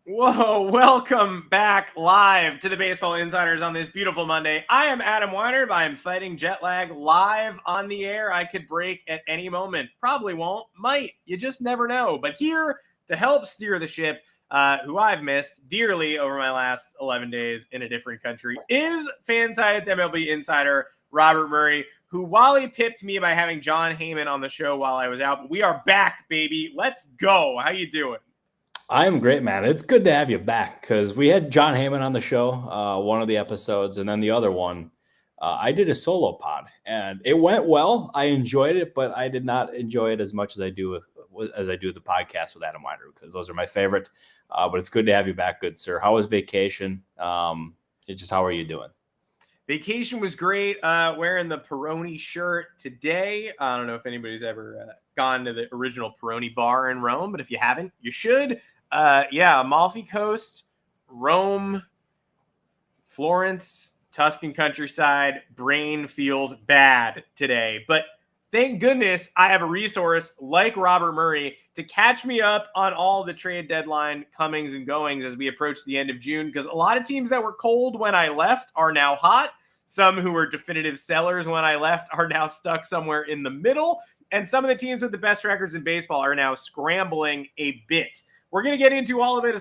Whoa, welcome back live to the Baseball Insiders on this beautiful Monday. I am Adam Weinrib. I am fighting jet lag live on the air. I could break at any moment. Probably won't. Might. You just never know. But here to help steer the ship, who I've missed dearly over my last 11 days in a different country, is FanSided's MLB Insider Robert Murray, who, while he pipped me by having John Heyman on the show while I was out, we are back, baby. Let's go. How you doing? I am great, man. It's good to have you back because we had John Heyman on the show, one of the episodes, and then the other one, I did a solo pod, and it went well. I enjoyed it, but I did not enjoy it as much as I do the podcast with Adam Weinrib because those are my favorite. But it's good to have you back, good sir. How was vacation? How are you doing? Vacation was great. Wearing the Peroni shirt today. I don't know if anybody's ever gone to the original Peroni bar in Rome, but if you haven't, you should. Amalfi Coast, Rome, Florence, Tuscan countryside. Brain feels bad today. But thank goodness I have a resource like Robert Murray to catch me up on all the trade deadline comings and goings as we approach the end of June, because a lot of teams that were cold when I left are now hot. Some who were definitive sellers when I left are now stuck somewhere in the middle. And some of the teams with the best records in baseball are now scrambling a bit. We're going to get into all of it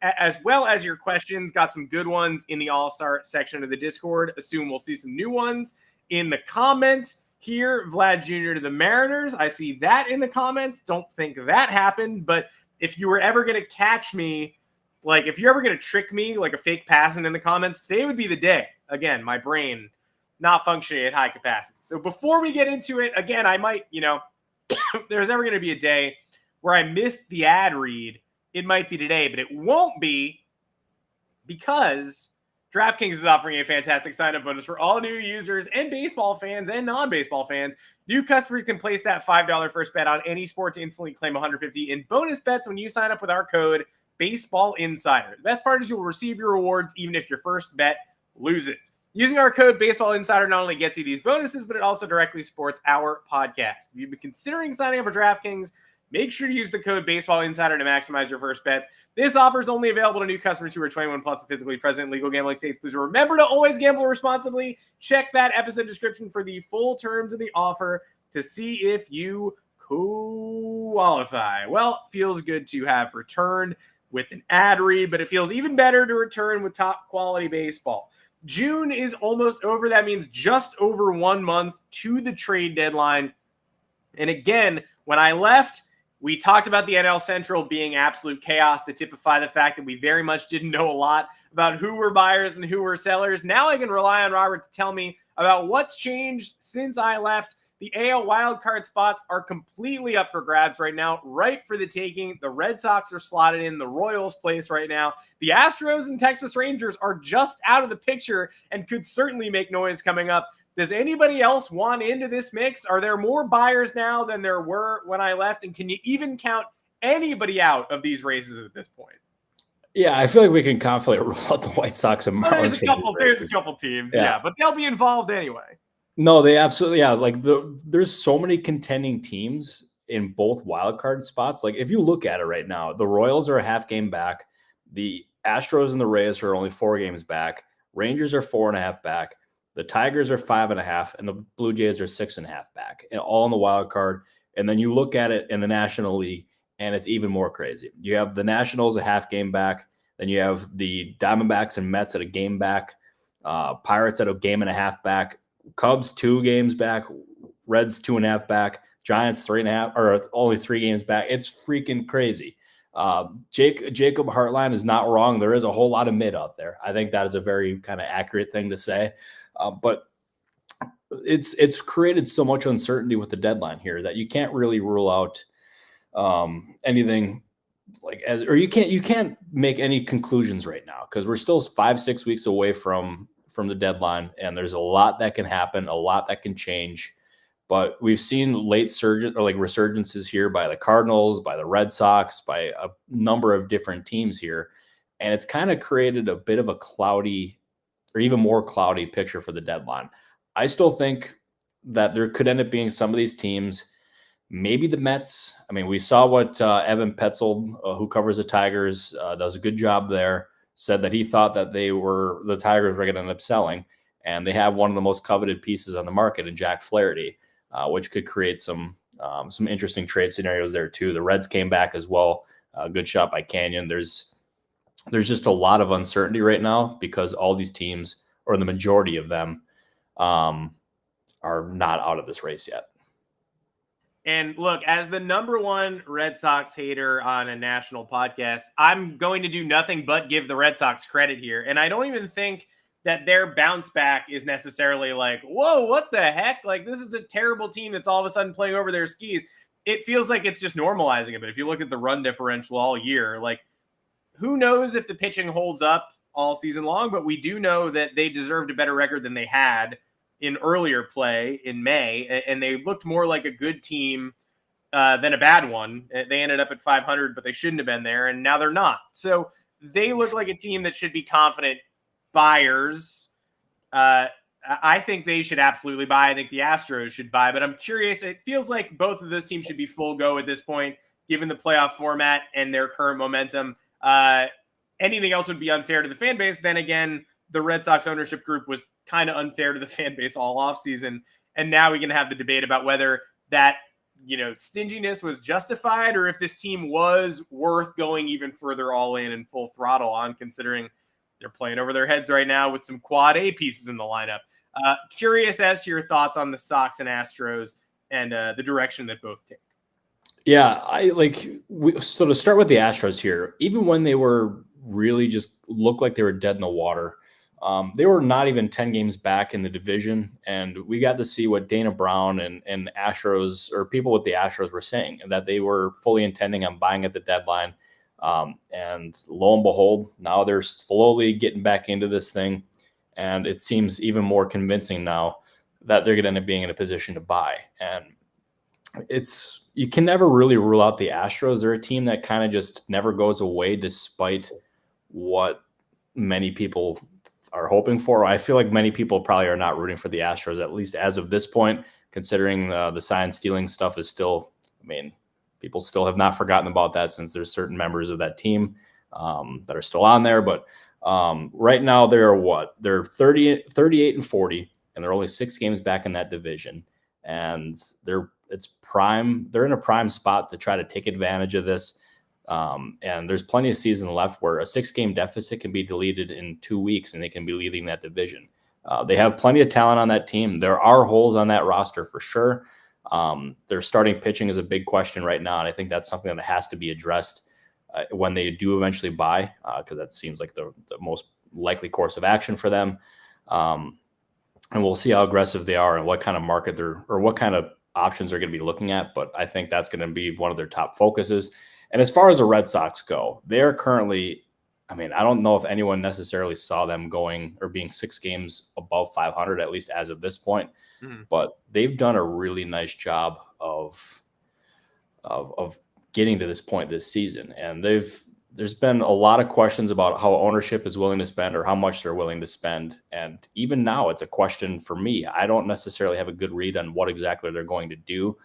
as well as your questions. Got some good ones in the All-Star section of the Discord. Assume we'll see some new ones in the comments. Here, Vlad Jr. to the Mariners. I see that in the comments. Don't think that happened. But if you were ever going to catch me, like if you're ever going to trick me like a fake passing in the comments, today would be the day. Again, my brain not functioning at high capacity. So before we get into it, again, I might, there's ever going to be a day where I missed the ad read. It might be today, but it won't be because DraftKings is offering a fantastic sign-up bonus for all new users and baseball fans and non-baseball fans. New customers can place that $5 first bet on any sport to instantly claim $150 in bonus bets when you sign up with our code BaseballInsider. The best part is you will receive your rewards even if your first bet loses. Using our code BaseballInsider not only gets you these bonuses, but it also directly supports our podcast. If you've been considering signing up for DraftKings, make sure to use the code BaseballInsider to maximize your first bets. This offer is only available to new customers who are 21 plus and physically present in legal gambling states. Please remember to always gamble responsibly. Check that episode description for the full terms of the offer to see if you qualify. Well, feels good to have returned with an ad read, but it feels even better to return with top quality baseball. June is almost over. That means just over 1 month to the trade deadline. And again, when I left, we talked about the NL Central being absolute chaos to typify the fact that we very much didn't know a lot about who were buyers and who were sellers. Now I can rely on Robert to tell me about what's changed since I left. The AL wildcard spots are completely up for grabs right now, ripe for the taking. The Red Sox are slotted in the Royals' place right now. The Astros and Texas Rangers are just out of the picture and could certainly make noise coming up. Does anybody else want into this mix? Are there more buyers now than there were when I left? And can you even count anybody out of these races at this point? Yeah, I feel like we can confidently rule out the White Sox and Marlins. There's a couple teams, yeah, but they'll be involved anyway. No, they absolutely, yeah. Like there's so many contending teams in both wildcard spots. Like if you look at it right now, the Royals are a half game back. The Astros and the Rays are only 4 games back. Rangers are 4.5 back. The Tigers are 5.5, and the Blue Jays are 6.5 back, and all in the wild card. And then you look at it in the National League, and it's even more crazy. You have the Nationals a half game back. Then you have the Diamondbacks and Mets at a game back. Pirates at a game and a half back. Cubs 2 games back. Reds 2.5 back. Giants 3.5, or only 3 games back. It's freaking crazy. Jacob Hartline is not wrong. There is a whole lot of mid out there. I think that is a very kind of accurate thing to say. But it's created so much uncertainty with the deadline here that you can't really rule out anything you can't make any conclusions right now because we're still 5-6 weeks away from the deadline, and there's a lot that can happen, a lot that can change. But we've seen late resurgences here by the Cardinals, by the Red Sox, by a number of different teams here, and it's kind of created a bit of a cloudy or even more cloudy picture for the deadline. I still think that there could end up being some of these teams Maybe the Mets. I mean, we saw what Evan Petzold, who covers the Tigers, does a good job there, said that he thought that the Tigers were going to end up selling, and they have one of the most coveted pieces on the market in Jack Flaherty, which could create some interesting trade scenarios there too. The Reds came back as well. Good shot by Canyon. There's just a lot of uncertainty right now because all these teams, or the majority of them, are not out of this race yet. And look, as the number one Red Sox hater on a national podcast, I'm going to do nothing but give the Red Sox credit here. And I don't even think that their bounce back is necessarily like, whoa, what the heck? Like, this is a terrible team that's all of a sudden playing over their skis. It feels like it's just normalizing it. But if you look at the run differential all year, like, who knows if the pitching holds up all season long, but we do know that they deserved a better record than they had in earlier play in May, and they looked more like a good team than a bad one. They ended up at 500, but they shouldn't have been there, and now they're not. So they look like a team that should be confident buyers. I think they should absolutely buy. I think the Astros should buy, but I'm curious. It feels like both of those teams should be full go at this point, given the playoff format and their current momentum. Anything else would be unfair to the fan base. Then again, the Red Sox ownership group was kind of unfair to the fan base all offseason. And now we can have the debate about whether that, stinginess was justified or if this team was worth going even further all in and full throttle on, considering they're playing over their heads right now with some quad A pieces in the lineup. Curious as to your thoughts on the Sox and Astros and the direction that both take. Yeah, so to start with the Astros here, even when they were really just looked like they were dead in the water, they were not even 10 games back in the division, and we got to see what Dana Brown and the Astros, or people with the Astros, were saying, and that they were fully intending on buying at the deadline. And lo and behold, now they're slowly getting back into this thing, and it seems even more convincing now that they're going to end up being in a position to buy. And you can never really rule out the Astros. They're a team that kind of just never goes away despite what many people are hoping for. I feel like many people probably are not rooting for the Astros, at least as of this point, considering the sign stealing stuff is still, people still have not forgotten about that, since there's certain members of that team that are still on there. But right now they're 38 and 40, and they're only 6 games back in that division. And they're in a prime spot to try to take advantage of this. And there's plenty of season left where a 6-game deficit can be deleted in 2 weeks and they can be leading that division. They have plenty of talent on that team. There are holes on that roster for sure. Their starting pitching is a big question right now, and I think that's something that has to be addressed when they do eventually buy, because that seems like the most likely course of action for them. And we'll see how aggressive they are and what kind of market or what kind of options they're going to be looking at. But I think that's going to be one of their top focuses. And as far as the Red Sox go, they're currently, I don't know if anyone necessarily saw them going or being 6 games above 500, at least as of this point. Mm-hmm. But they've done a really nice job of getting to this point this season. And there's been a lot of questions about how ownership is willing to spend or how much they're willing to spend. And even now, it's a question for me. I don't necessarily have a good read on what exactly they're going to do.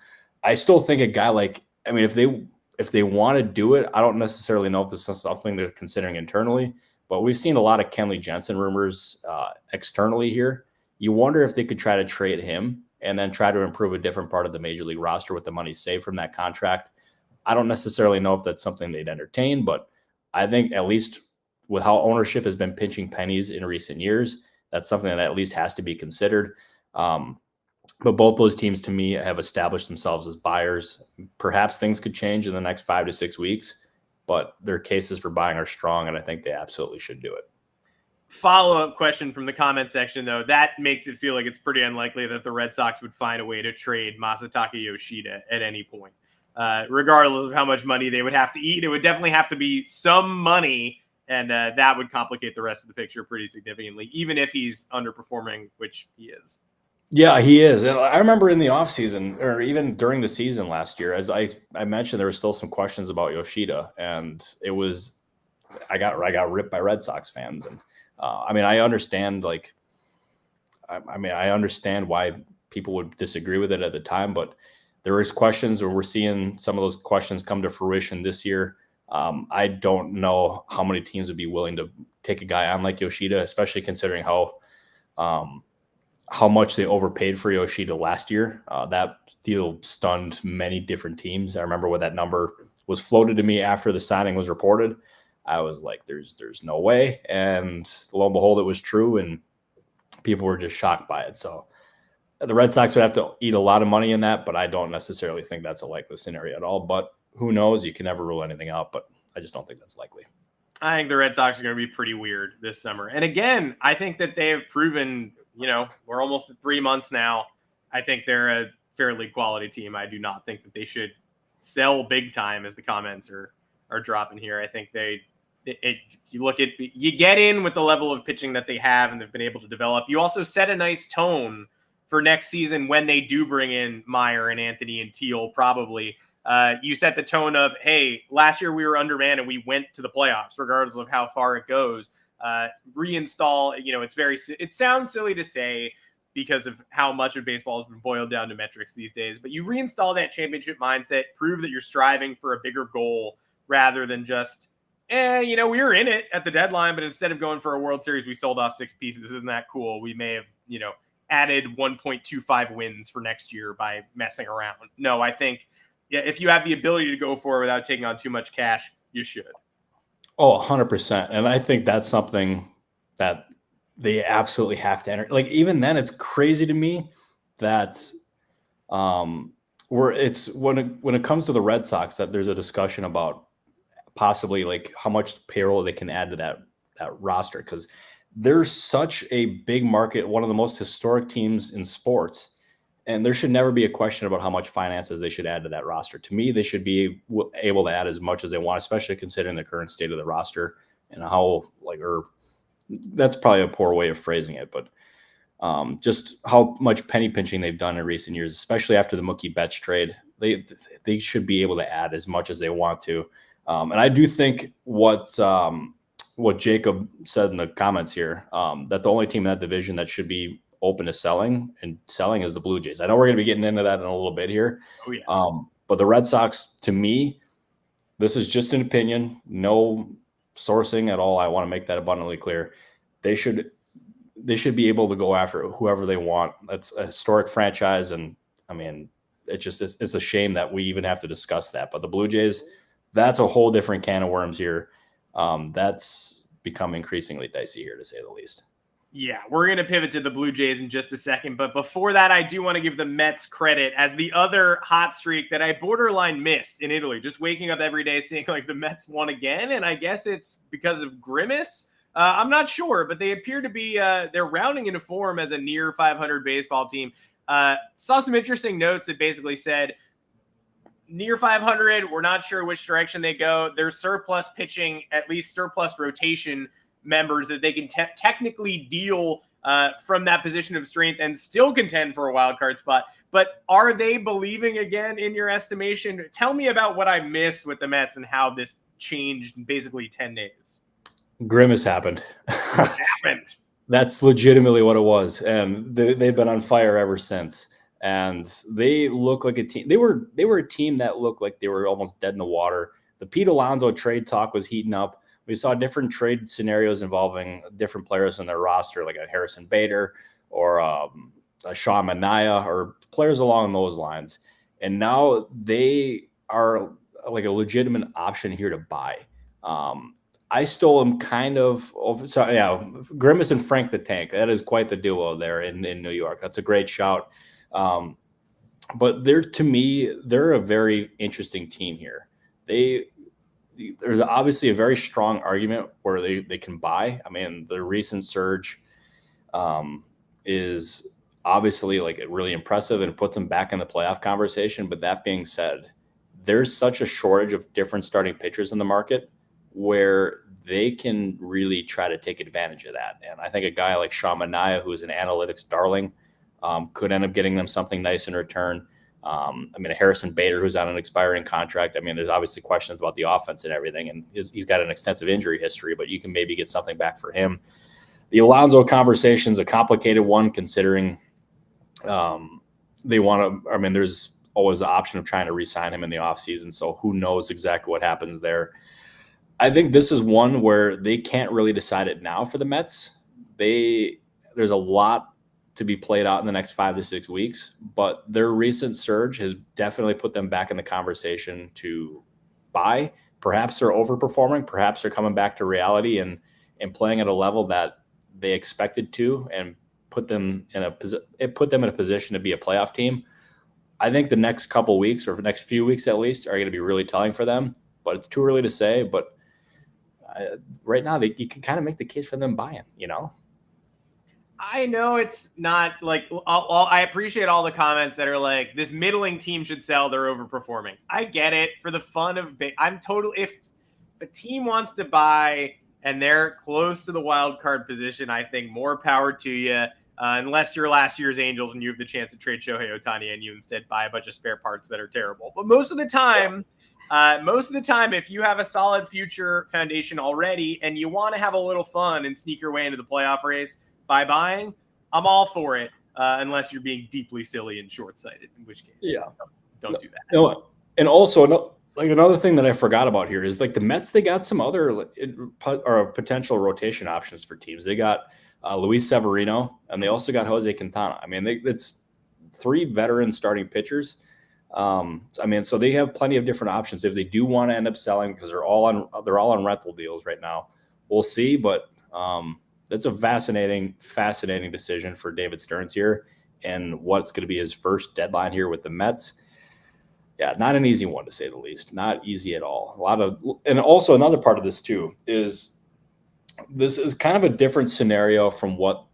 I still think a guy like, if they want to do it, I don't necessarily know if this is something they're considering internally, but we've seen a lot of Kenley Jensen rumors externally here. You wonder if they could try to trade him and then try to improve a different part of the major league roster with the money saved from that contract. I don't necessarily know if that's something they'd entertain, but I think at least with how ownership has been pinching pennies in recent years, that's something that at least has to be considered. But both those teams, to me, have established themselves as buyers. Perhaps things could change in the next 5 to 6 weeks, but their cases for buying are strong, and I think they absolutely should do it. Follow-up question from the comment section, though. That makes it feel like it's pretty unlikely that the Red Sox would find a way to trade Masataka Yoshida at any point. Regardless of how much money they would have to eat, it would definitely have to be some money, and that would complicate the rest of the picture pretty significantly, even if he's underperforming, which he is. Yeah, he is. And I remember in the offseason, or even during the season last year, as I mentioned, there were still some questions about Yoshida, and it was I got ripped by Red Sox fans. And I understand, I understand why people would disagree with it at the time, but there is questions, or we're seeing some of those questions come to fruition this year. I don't know how many teams would be willing to take a guy on like Yoshida, especially considering how much they overpaid for Yoshida last year. That deal stunned many different teams. I remember when that number was floated to me after the signing was reported. I was like, there's no way. And lo and behold, it was true, and people were just shocked by it. So the Red Sox would have to eat a lot of money in that, but I don't necessarily think that's a likely scenario at all. But who knows? You can never rule anything out, but I just don't think that's likely. I think the Red Sox are going to be pretty weird this summer. And again, I think that they have proven, we're almost at 3 months now. I think they're a fairly quality team. I do not think that they should sell big time, as the comments are dropping here. I think you get in with the level of pitching that they have and they've been able to develop. You also set a nice tone for next season when they do bring in Meyer and Anthony and Teal, probably. You set the tone of, hey, last year we were undermanned and we went to the playoffs, regardless of how far it goes. Reinstall, it sounds silly to say because of how much of baseball has been boiled down to metrics these days, but you reinstall that championship mindset, prove that you're striving for a bigger goal rather than just, we were in it at the deadline, but instead of going for a World Series, we sold off 6 pieces. Isn't that cool? We may have, added 1.25 wins for next year by messing around. No, I think, if you have the ability to go for it without taking on too much cash, you should. Oh, 100%. And I think that's something that they absolutely have to enter. Like, even then, it's crazy to me that when it comes to the Red Sox, that there's a discussion about possibly like how much payroll they can add to that roster, because there's such a big market, one of the most historic teams in sports. And there should never be a question about how much finances they should add to that roster. To me, they should be able to add as much as they want, especially considering the current state of the roster and how, that's probably a poor way of phrasing it, but just how much penny pinching they've done in recent years, especially after the Mookie Betts trade. They should be able to add as much as they want to. And I do think what Jacob said in the comments here, that the only team in that division that should be open to selling is the Blue Jays. I know we're going to be getting into that in a little bit here. Oh, yeah. But the Red Sox, to me, this is just an opinion, no sourcing at all. I want to make that abundantly clear. They should be able to go after whoever they want. That's a historic franchise. And I mean, it's a shame that we even have to discuss that, but the Blue Jays, that's a whole different can of worms here. That's become increasingly dicey here, to say the least. Yeah, we're going to pivot to the Blue Jays in just a second. But before that, I do want to give the Mets credit as the other hot streak that I borderline missed in Italy. Just waking up every day seeing like the Mets won again. And I guess it's because of Grimace. I'm not sure, but they appear to be they're rounding into form as a near 500 baseball team. Saw some interesting notes that basically said near 500. We're not sure which direction they go. There's surplus pitching, at least surplus rotation members that they can technically deal from that position of strength and still contend for a wild card spot. But are they believing again in your estimation? Tell me about what I missed with the Mets and how this changed in basically 10 days. Grimace happened. What happened? That's legitimately what it was. And they've been on fire ever since. And they look like a team. They were a team that looked like they were almost dead in the water. The Pete Alonso trade talk was heating up. We saw different trade scenarios involving different players in their roster, like a Harrison Bader or a Sean Manaea or players along those lines. And now they are like a legitimate option here to buy. I still am kind of Grimace and Frank the Tank. That is quite the duo there in New York. That's a great shout. But to me, they're a very interesting team here. There's obviously a very strong argument where they can buy. I mean, the recent surge is obviously like really impressive and puts them back in the playoff conversation. But that being said, there's such a shortage of different starting pitchers in the market where they can really try to take advantage of that. And I think a guy like Sean Manaea, who is an analytics darling, could end up getting them something nice in return. I mean, a Harrison Bader, who's on an expiring contract. I mean, there's obviously questions about the offense and everything, and he's got an extensive injury history, but you can maybe get something back for him. The Alonso conversation is a complicated one considering they want to, I mean, there's always the option of trying to re-sign him in the offseason. So who knows exactly what happens there. I think this is one where they can't really decide it now for the Mets. There's a lot to be played out in the next 5 to 6 weeks, but their recent surge has definitely put them back in the conversation to buy. Perhaps they're overperforming. Perhaps they're coming back to reality and playing at a level that they expected to, and put them in a position to be a playoff team. I think the next couple weeks, or the next few weeks at least, are going to be really telling for them. But it's too early to say. But right now, you can kind of make the case for them buying. I know it's not like I appreciate all the comments that are like, this middling team should sell, they're overperforming. I get it for the fun of if the team wants to buy and they're close to the wild card position, I think more power to you. Unless you're last year's Angels and you have the chance to trade Shohei Ohtani and you instead buy a bunch of spare parts that are terrible. But most of the time, if you have a solid future foundation already and you want to have a little fun and sneak your way into the playoff race by buying, I'm all for it, unless you're being deeply silly and short-sighted, in which case, don't do that. No, and also, another thing that I forgot about here is the Mets. They got some other potential rotation options for teams. They got Luis Severino, and they also got Jose Quintana. I mean, it's 3 veteran starting pitchers. So they have plenty of different options if they do want to end up selling, because they're all on rental deals right now. We'll see, but that's a fascinating decision for David Stearns here, and what's going to be his first deadline here with the Mets. Yeah, not an easy one, to say the least. Not easy at all. And also another part of this too is this is kind of a different scenario from what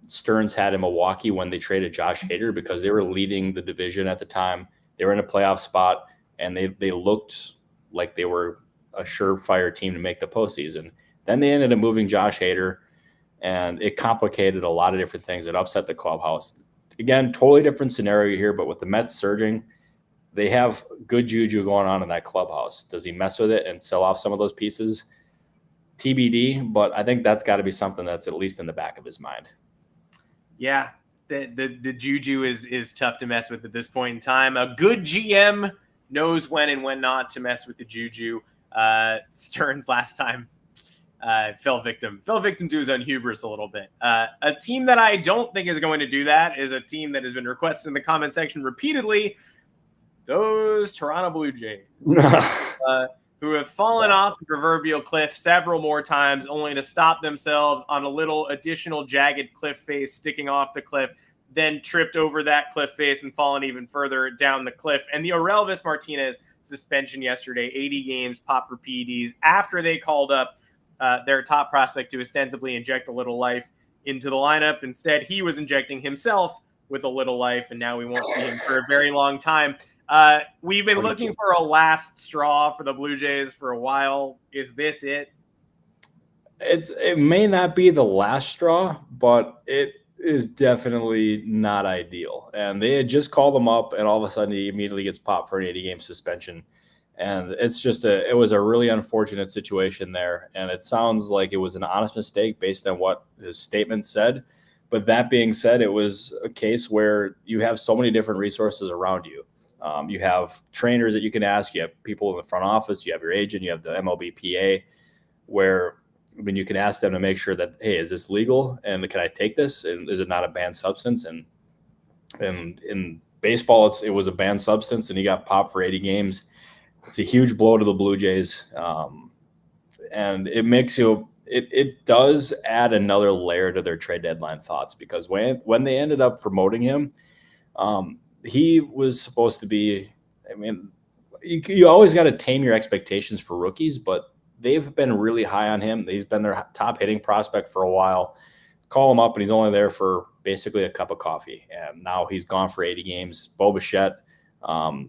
Stearns had in Milwaukee when they traded Josh Hader, because they were leading the division at the time. They were in a playoff spot, and they looked like they were a surefire team to make the postseason. Then they ended up moving Josh Hader, and it complicated a lot of different things. It upset the clubhouse. Again, totally different scenario here, but with the Mets surging, they have good juju going on in that clubhouse. Does he mess with it and sell off some of those pieces? TBD, but I think that's got to be something that's at least in the back of his mind. Yeah, the juju is tough to mess with at this point in time. A good GM knows when and when not to mess with the juju. Stearns last time fell victim to his own hubris a little bit. A team that I don't think is going to do that is a team that has been requested in the comment section repeatedly. Those Toronto Blue Jays, who have fallen off the proverbial cliff several more times, only to stop themselves on a little additional jagged cliff face sticking off the cliff, then tripped over that cliff face and fallen even further down the cliff. And the Orelvis Martinez suspension yesterday, 80 games, popped for PEDs, after they called up their top prospect to ostensibly inject a little life into the lineup. Instead, he was injecting himself with a little life, and now we won't see him for a very long time. We've been looking for a last straw for the Blue Jays for a while. Is this it? It may not be the last straw, but it is definitely not ideal. And they had just called him up, and all of a sudden he immediately gets popped for an 80-game suspension. And it was a really unfortunate situation there. And it sounds like it was an honest mistake based on what his statement said. But that being said, it was a case where you have so many different resources around you. You have trainers that you can ask. You have people in the front office. You have your agent. You have the MLB PA, where you can ask them to make sure that, hey, is this legal? And can I take this? And is it not a banned substance? And in baseball, it was a banned substance, and he got popped for 80 games. It's a huge blow to the Blue Jays, and it makes it does add another layer to their trade deadline thoughts, because when they ended up promoting him, he was supposed to be, you always got to tame your expectations for rookies, but they've been really high on him. He's been their top hitting prospect for a while. Call him up, and he's only there for basically a cup of coffee. And now he's gone for 80 games. Bo Bichette,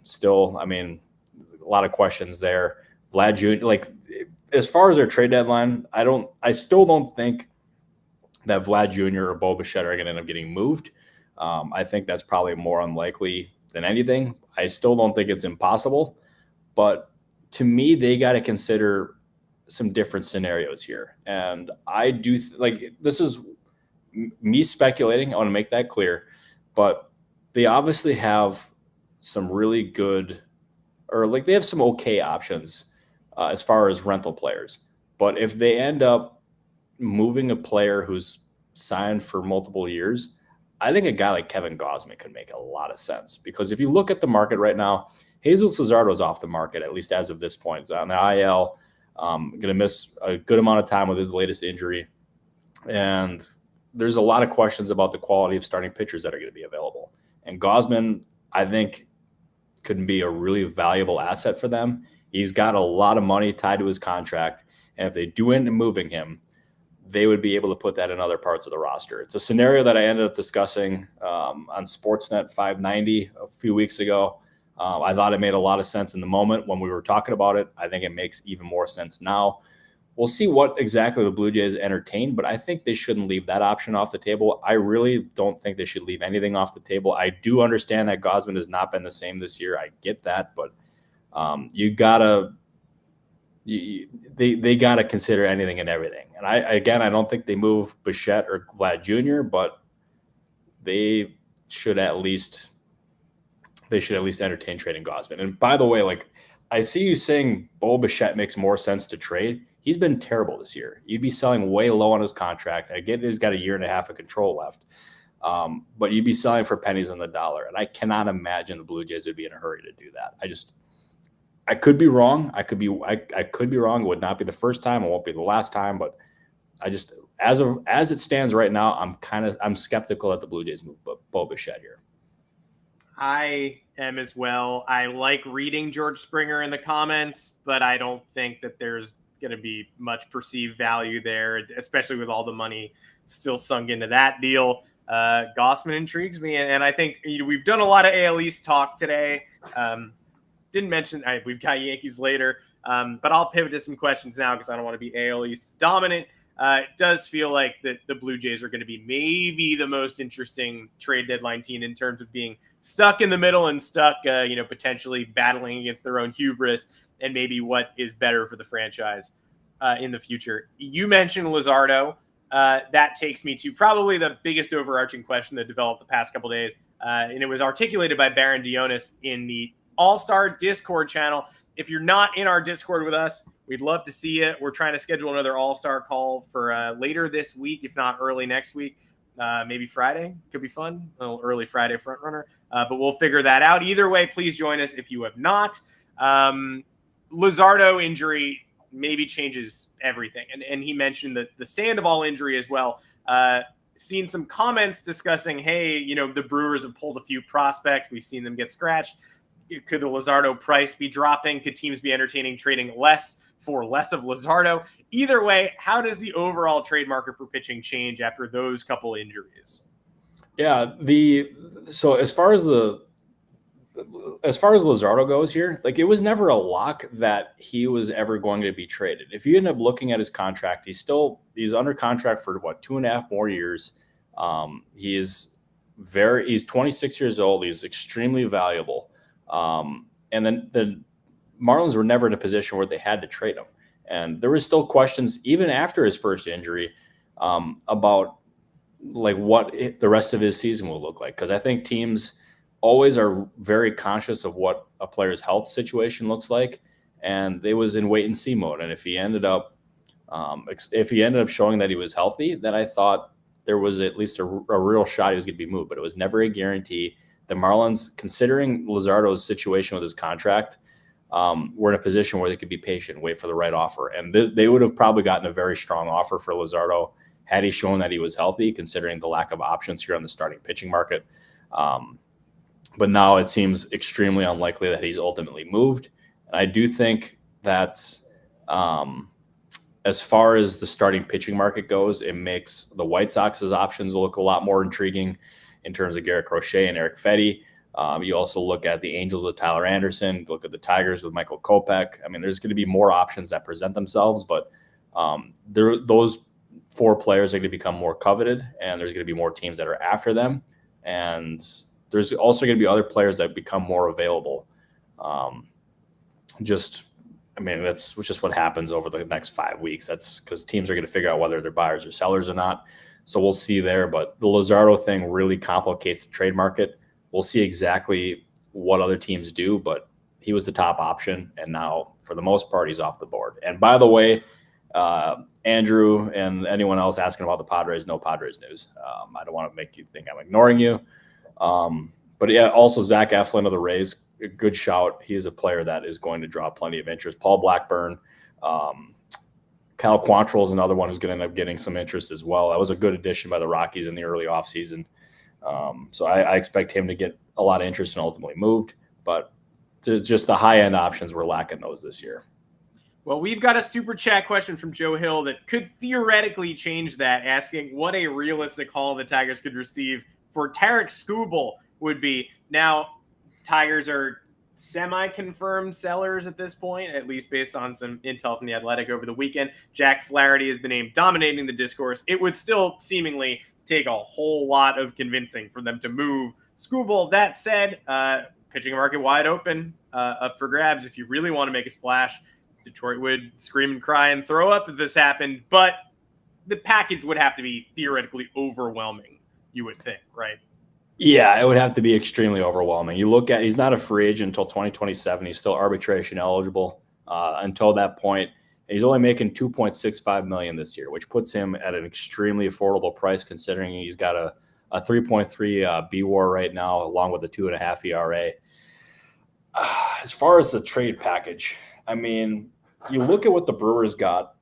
still, a lot of questions there. Vlad Jr., as far as their trade deadline, I still don't think that Vlad Jr. or Bo Bichette are going to end up getting moved. I think that's probably more unlikely than anything. I still don't think it's impossible, but to me, they got to consider some different scenarios here. And I do this is me speculating. I want to make that clear, but they obviously have some really good, or like they have some okay options as far as rental players. But if they end up moving a player who's signed for multiple years, I think a guy like Kevin Gausman could make a lot of sense, because if you look at the market right now, Jesus Luzardo's off the market, at least as of this point. He's on the IL, going to miss a good amount of time with his latest injury. And there's a lot of questions about the quality of starting pitchers that are going to be available. And Gausman, I think, could be a really valuable asset for them. He's got a lot of money tied to his contract. And if they do end up moving him, they would be able to put that in other parts of the roster. It's a scenario that I ended up discussing on Sportsnet 590 a few weeks ago. I thought it made a lot of sense in the moment when we were talking about it. I think it makes even more sense now. We'll see what exactly the Blue Jays entertain, but I think they shouldn't leave that option off the table. I really don't think they should leave anything off the table. I do understand that Gausman has not been the same this year. I get that, but they gotta consider anything and everything. And I don't think they move Bichette or Vlad Jr., but they should at least entertain trading Gausman. And by the way, like, I see you saying Bo Bichette makes more sense to trade. He's been terrible this year. You'd be selling way low on his contract. I get he's got a year and a half of control left, but you'd be selling for pennies on the dollar. And I cannot imagine the Blue Jays would be in a hurry to do that. I could be wrong. I could be wrong. It would not be the first time. It won't be the last time. But as it stands right now, I'm skeptical that the Blue Jays move Bo Bichette here. I am as well. I like reading George Springer in the comments, but I don't think that there's going to be much perceived value there, especially with all the money still sunk into that deal. Gausman intrigues me, and I think we've done a lot of AL East talk today. Didn't mention we've got Yankees later, but I'll pivot to some questions now because I don't want to be AL East dominant. It does feel like that the Blue Jays are going to be maybe the most interesting trade deadline team in terms of being stuck in the middle and stuck, potentially battling against their own hubris and maybe what is better for the franchise in the future. You mentioned Luzardo. That takes me to probably the biggest overarching question that developed the past couple of days, and it was articulated by Baron Dionis in the All-Star Discord channel. If you're not in our Discord with us, we'd love to see you. We're trying to schedule another All-Star call for later this week, if not early next week. Maybe Friday. Could be fun. A little early Friday front runner. But we'll figure that out. Either way, please join us if you have not. Luzardo injury maybe changes everything. And he mentioned that the Sandoval injury as well. Seen some comments discussing, hey, the Brewers have pulled a few prospects. We've seen them get scratched. Could the Luzardo price be dropping? Could teams be entertaining trading less for less of Luzardo? Either way, how does the overall trade market for pitching change after those couple injuries? Yeah, so as far as Luzardo goes here, like, it was never a lock that he was ever going to be traded. If you end up looking at his contract, he's under contract for 2.5 more years. He's 26 years old. He's extremely valuable. And then the Marlins were never in a position where they had to trade him. And there was still questions even after his first injury about like what the rest of his season will look like. Because I think teams always are very conscious of what a player's health situation looks like. And they was in wait and see mode. And if he ended up showing that he was healthy, then I thought there was at least a real shot he was going to be moved. But it was never a guarantee. The Marlins, considering Luzardo's situation with his contract, were in a position where they could be patient and wait for the right offer. And they would have probably gotten a very strong offer for Luzardo had he shown that he was healthy, considering the lack of options here on the starting pitching market. But now it seems extremely unlikely that he's ultimately moved. And I do think that as far as the starting pitching market goes, it makes the White Sox's options look a lot more intriguing in terms of Garrett Crochet and Eric Fetty. You also look at the Angels with Tyler Anderson, look at the Tigers with Michael Kopech. I mean, there's going to be more options that present themselves, but those 4 players are going to become more coveted, and there's going to be more teams that are after them. And there's also going to be other players that become more available. That's just what happens over the next 5 weeks. That's because teams are going to figure out whether they're buyers or sellers or not. So we'll see there. But the Luzardo thing really complicates the trade market. We'll see exactly what other teams do, but he was the top option. And now, for the most part, he's off the board. And by the way, Andrew and anyone else asking about the Padres, no Padres news. I don't want to make you think I'm ignoring you. But yeah, also Zach Eflin of the Rays, a good shout. He is a player that is going to draw plenty of interest. Paul Blackburn, Kyle Quantrill is another one who's going to end up getting some interest as well. That was a good addition by the Rockies in the early offseason. So I expect him to get a lot of interest and ultimately moved. But just the high-end options, we're lacking those this year. Well, we've got a super chat question from Joe Hill that could theoretically change that, asking what a realistic haul the Tigers could receive for Tarek Skubal would be. Now, Tigers are semi-confirmed sellers at this point, at least based on some intel from The Athletic over the weekend. Jack Flaherty is the name dominating the discourse. It would still seemingly take a whole lot of convincing for them to move Skubal. That said, pitching market wide open, up for grabs. If you really want to make a splash, Detroit would scream and cry and throw up if this happened, but the package would have to be theoretically overwhelming, you would think, right? Yeah, it would have to be extremely overwhelming. You look at, he's not a free agent until 2027. He's still arbitration eligible until that point. He's only making $2.65 million this year, which puts him at an extremely affordable price, considering he's got a 3.3 B-WAR right now, along with a 2.5 ERA. As far as the trade package, I mean, you look at what the Brewers got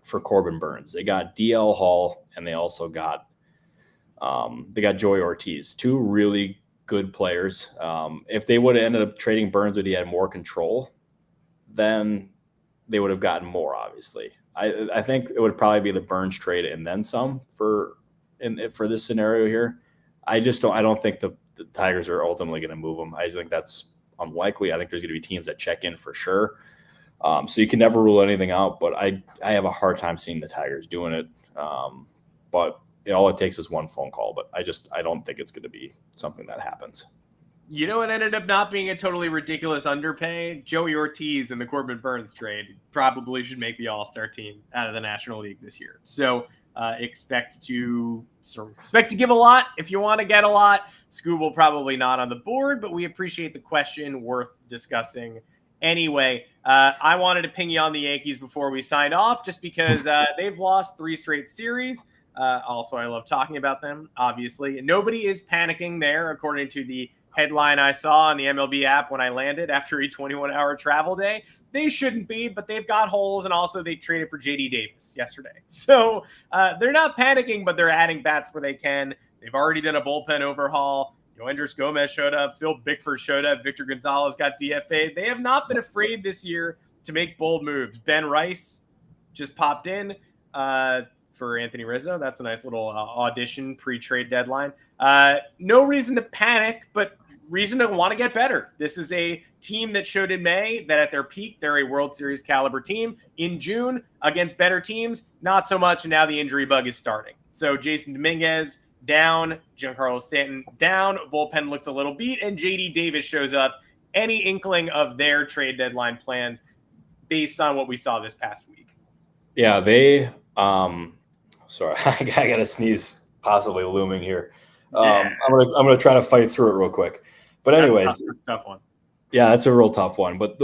for Corbin Burns. They got DL Hall, and they also got Joey Ortiz, two really good players. If they would have ended up trading Burns when he had more control, then they would have gotten more, obviously. I think it would probably be the Burns trade and then some for this scenario here. I don't think the Tigers are ultimately going to move him. I think that's unlikely. I think there's going to be teams that check in for sure. So you can never rule anything out, but I have a hard time seeing the Tigers doing it. But all it takes is one phone call, but I don't think it's going to be something that happens. You know, it ended up not being a totally ridiculous underpay. Joey Ortiz in the Corbin Burns trade probably should make the All-Star team out of the National League this year. So expect to give a lot if you want to get a lot. Skubal probably not on the board, but we appreciate the question, worth discussing. Anyway, I wanted to ping you on the Yankees before we signed off, just because they've lost 3 straight series. Also, I love talking about them, obviously. Nobody is panicking there, according to the headline I saw on the MLB app when I landed after a 21-hour travel day. They shouldn't be, but they've got holes, and also they traded for J.D. Davis yesterday. So they're not panicking, but they're adding bats where they can. They've already done a bullpen overhaul. Yoendris Gomez showed up. Phil Bickford showed up. Victor Gonzalez got DFA'd. They have not been afraid this year to make bold moves. Ben Rice just popped in for Anthony Rizzo. That's a nice little audition pre-trade deadline. No reason to panic, but reason to want to get better. This is a team that showed in May that at their peak, they're a World Series caliber team. In June, against better teams, not so much, and now the injury bug is starting. So Jason Dominguez down, Giancarlo Stanton down, bullpen looks a little beat, and J.D. Davis shows up. Any inkling of their trade deadline plans based on what we saw this past week? Yeah, they sorry, I got to sneeze, possibly looming here. I'm gonna try to fight through it real quick. But anyways, that's a tough one. Yeah, that's a real tough one. But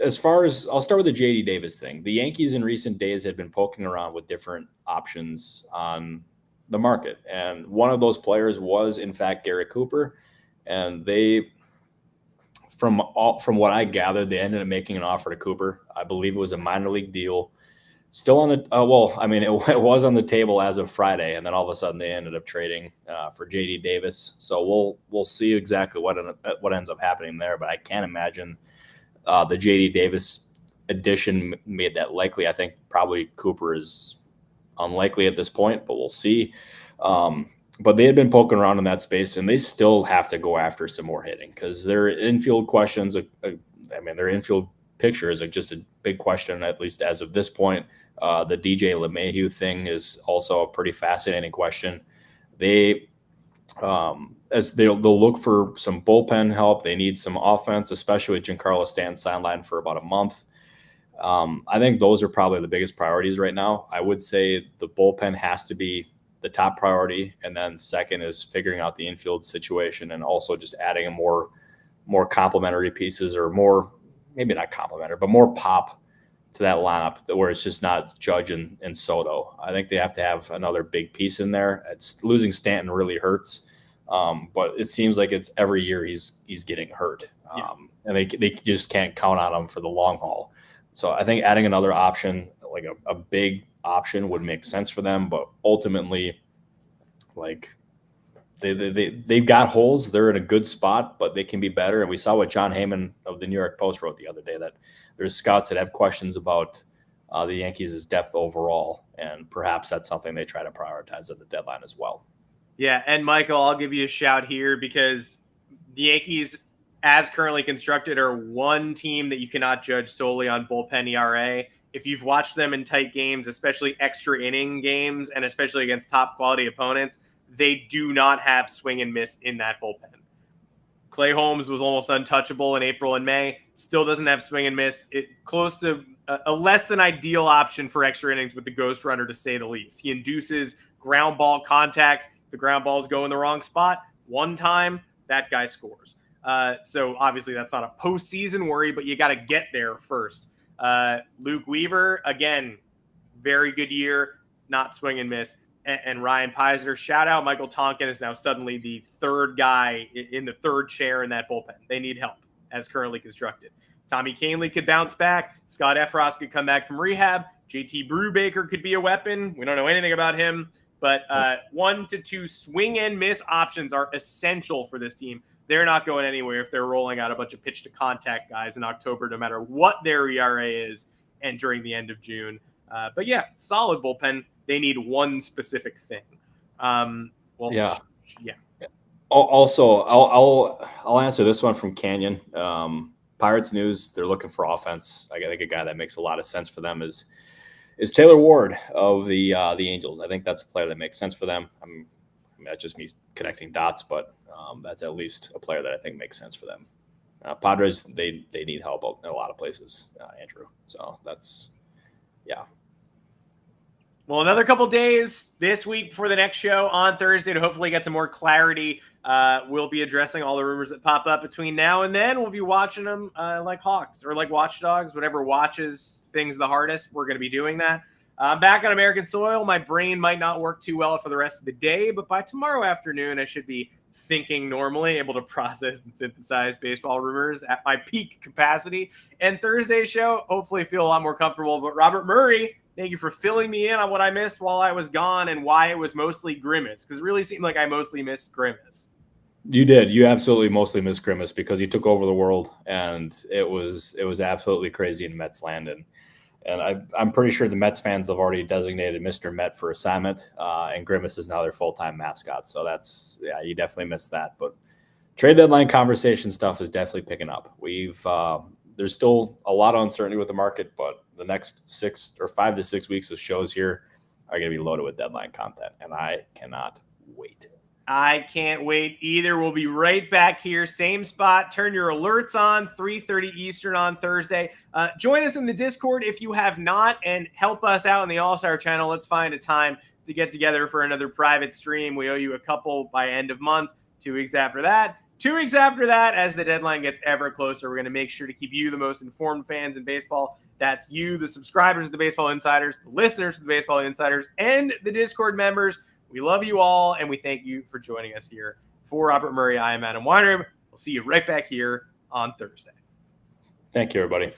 as far as, I'll start with the J.D. Davis thing. The Yankees in recent days had been poking around with different options on the market, and one of those players was in fact Garrett Cooper. And they, from what I gathered, they ended up making an offer to Cooper. I believe it was a minor league deal. Still on the it was on the table as of Friday, and then all of a sudden they ended up trading for J.D. Davis. So we'll see exactly what ends up happening there. But I can't imagine the J.D. Davis addition made that likely. I think probably Cooper is unlikely at this point, but we'll see. But they had been poking around in that space, and they still have to go after some more hitting because their infield questions. Their infield picture is just a big question, at least as of this point. The DJ LeMahieu thing is also a pretty fascinating question. They'll look for some bullpen help. They need some offense, especially with Giancarlo Stanton sidelined for about a month. I think those are probably the biggest priorities right now. I would say the bullpen has to be the top priority, and then second is figuring out the infield situation and also just adding more more complementary pieces, or more, maybe not complementary, but more pop to that lineup, where it's just not Judge and Soto. I think they have to have another big piece in there. It's losing Stanton really hurts, but it seems like it's every year he's getting hurt, and they just can't count on him for the long haul. So I think adding another option, like a big option, would make sense for them. But ultimately, like, they've got holes. They're in a good spot, but they can be better. And we saw what John Heyman of the New York Post wrote the other day, that there's scouts that have questions about the Yankees' depth overall, and perhaps that's something they try to prioritize at the deadline as well. Yeah, and Michael, I'll give you a shout here, because the Yankees, as currently constructed, are one team that you cannot judge solely on bullpen ERA. If you've watched them in tight games, especially extra inning games, and especially against top quality opponents, they do not have swing and miss in that bullpen. Clay Holmes was almost untouchable in April and May. Still doesn't have swing and miss. Close to a less than ideal option for extra innings with the ghost runner, to say the least. He induces ground ball contact. The ground balls go in the wrong spot one time, that guy scores. So obviously that's not a postseason worry, but you got to get there first. Luke Weaver, again, very good year, not swing and miss. And Ryan Peisner, shout out. Michael Tonkin is now suddenly the third guy in the third chair in that bullpen. They need help as currently constructed. Tommy Kahnle could bounce back. Scott Efros could come back from rehab. JT Brubaker could be a weapon. We don't know anything about him. But 1 to 2 swing and miss options are essential for this team. They're not going anywhere if they're rolling out a bunch of pitch to contact guys in October, no matter what their ERA is entering the end of June. But yeah, solid bullpen. They need one specific thing. Also, I'll answer this one from Canyon. Pirates news, they're looking for offense. I think a guy that makes a lot of sense for them is Taylor Ward of the Angels. I think that's a player that makes sense for them. I mean, that's just me connecting dots, but that's at least a player that I think makes sense for them. Padres, they need help in a lot of places, Andrew. So that's, yeah. Well, another couple days this week before the next show on Thursday to hopefully get some more clarity. We'll be addressing all the rumors that pop up between now and then. We'll be watching them like hawks or like watchdogs, whatever watches things the hardest. We're going to be doing that. I'm back on American soil. My brain might not work too well for the rest of the day, but by tomorrow afternoon, I should be thinking normally, able to process and synthesize baseball rumors at my peak capacity. And Thursday's show, hopefully feel a lot more comfortable. But Robert Murray, thank you for filling me in on what I missed while I was gone and why it was mostly Grimace, because it really seemed like I mostly missed Grimace. You did. You absolutely mostly missed Grimace because he took over the world, and it was absolutely crazy in Mets land. And I'm pretty sure the Mets fans have already designated Mr. Met for assignment, and Grimace is now their full-time mascot. So that's, yeah, you definitely missed that. But trade deadline conversation stuff is definitely picking up. There's still a lot of uncertainty with the market, but the next 5 to 6 weeks of shows here are going to be loaded with deadline content, and I cannot wait. I can't wait either. We'll be right back here, same spot. Turn your alerts on, 3:30 Eastern on Thursday. Join us in the Discord if you have not, and help us out in the All-Star channel. Let's find a time to get together for another private stream. We owe you a couple by end of month, 2 weeks after that. 2 weeks after that, as the deadline gets ever closer, we're going to make sure to keep you the most informed fans in baseball. That's you, the subscribers of the Baseball Insiders, the listeners of the Baseball Insiders, and the Discord members. We love you all, and we thank you for joining us here. For Robert Murray, I am Adam Weinrib. We'll see you right back here on Thursday. Thank you, everybody.